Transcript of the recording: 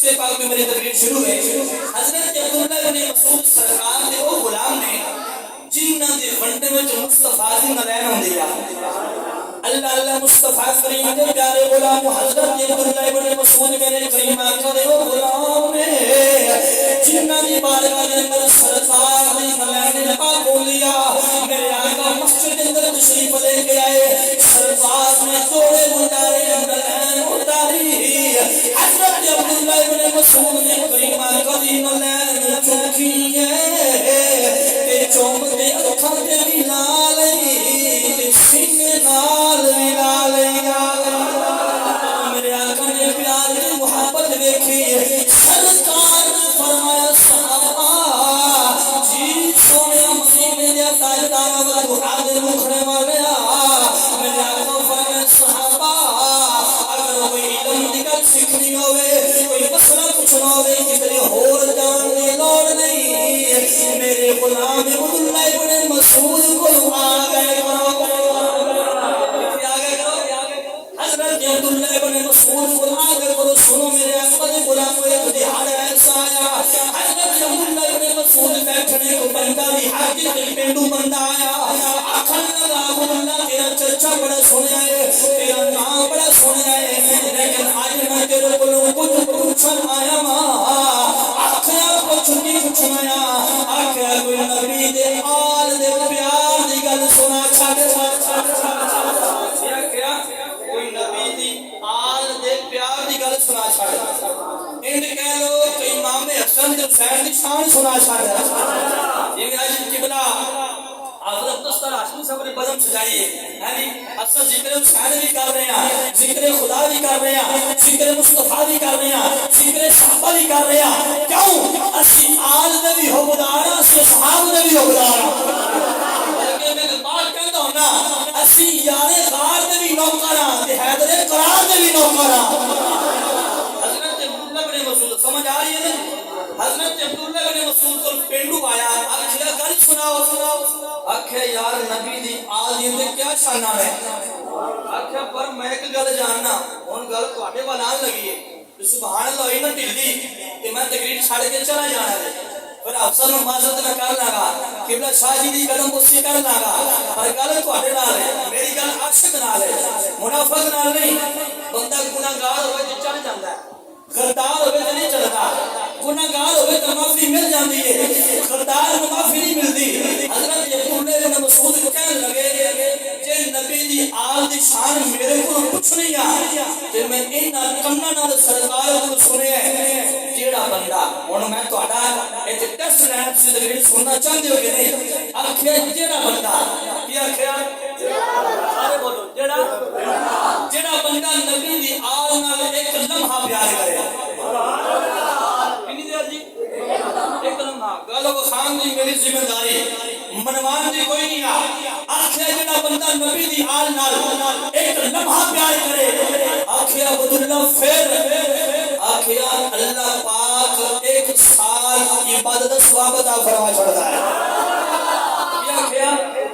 قصے پاک میں میری تقریر شروع ہے. حضرت عبداللہ بن مسعود سرکار دے وہ غلام نے جنہاں دے ونڈے وچ مصطفیٰ دی نلین ہوندی آ. اللہ اللہ مصطفیٰ کریم کے پیارے غلام حضرت عبداللہ بن مسعود میرے کریم آقا دے وہ غلام نے جنہاں دی بارگاہ دے اندر سرکار دی نلین پاک ہوندی آ. میرے آقا مسجد کے اندر تشریف لے کے آئے. سرکار نے جوڑے مدارے نلین اتاری. حضرت عبداللہ بن مسعود نے کریم آقا دی نلین چوکی ہے چوم دے اکھاں تے ملا لئی تے سینے نال ملا لئی. میرے آقا نے پیار تے محبت دیکھی. سرکار نے فرمایا صحابہ جی سونے مدینے دے تاجدار و حاضر مکھڑے والے میرے آقا فرمایا صحابہ اگر کوئی علم دی گل سیکھنی ہوے کوئی مسئلہ پوچھنا ہوے کدھر ہور جان دی لوڑ نہیں. میرے غلام عبداللہ بن مسعود کو آ گئے کرو. حضرت عبداللہ بن مسعود کو آ گئے کرو. سنو میرے آقا دے غلام کو ایک دہاڑ ایسا آیا. حضرت عبداللہ بن مسعود بیٹھنے کو بندہ بھی حاجی تے پینڈو بندہ آیا. آکھن لگا عبداللہ تیرا چرچا بڑا سنیا ہے تیرا نام بڑا سنیا ہے لیکن آج میں تیرے کو کچھ پوچھن آیا پوچھنا آخیا کوئی نبی دے آل دے پیار دی گل سنا چھڑ. کوئی نبی دی آل دے پیار دی گل سنا چھڑ. انڈ کہہ لو کہ امام حسن تے حسین دی شان سنا چھڑ. یہ آج قبلہ حضرت دستر ہاشمی صاحب نے بزم سجائی ہے. یعنی اصل ذکر حسین بھی کر رہے ہیں ذکر خدا بھی کر رہے ہیں ذکر مصطفیٰ بھی کر رہے ہیں ذکر صحابہ بھی کر رہے ہیں. کیوں اسی آل دے بھی حقدار اسی اصحاب دے بھی حقدار. بلکہ میں بات کہتا ہوں نا اسی یار غار دے بھی نوکر ہیں تے حیدر قرار دے بھی نوکر ہیں. حضرت عبداللہ بن مسعود سمجھ آ رہی ہے نا. حضرت عبداللہ بن مسعود کو پینڈو آیا آخیا گل سناؤ. آخیا یار نبی دی آل دی تے کیا شان ہے. آخیا پر میں ایک گل جاننا ہن گل تواڈے ول آن لگی ہے. سبحان اللہ اینا ڈھلی کہ میں تقریر چھڑ کے چلا جانا ہے. پر افسر معذرت میں کر لگا قبلہ شاہ جی دی قدم بوسی کر لگا پر گل تواڈے نال ہے میری گل عاشق نال ہے منافق نال نہیں. بندہ گناہگار ہوئے تے چڑھ جاندا ہے غدار ہوئے تے نہیں چلدا. گناہگار ہوئے تے معافی مل جاندی ہے غدار کو معافی نہیں ملدی. حضرت عبداللہ بن مسعود کو کہنے لگے جے نبی دی آل دی شان میرے کو پوچھنی آ تے میں انہاں کناں نال سرکار کو سنیا ہے. جیڑا بندہ ہن میں تہاڈا ایتھے ٹیسٹ لینا تسی تقریر سننا چاہندے ہو کہ نہیں. آکھیا جیڑا بندہ کی آکھیا سارے بولو جیڑا بندہ نبی دی آل نال ایک لمحہ پیار کرے. کنی دیر جی ایک لمحہ گل وہ خان دی میری ذمہ داری منوان دی کوئی نہیں آ. آخیا جڑا بندہ نبی دی آل نال ایک لمحہ پیار کرے. آخیا عبداللہ پھر آخیا اللہ پاک ایک سال عبادت ثواب عطا فرما چھڑتا ہے.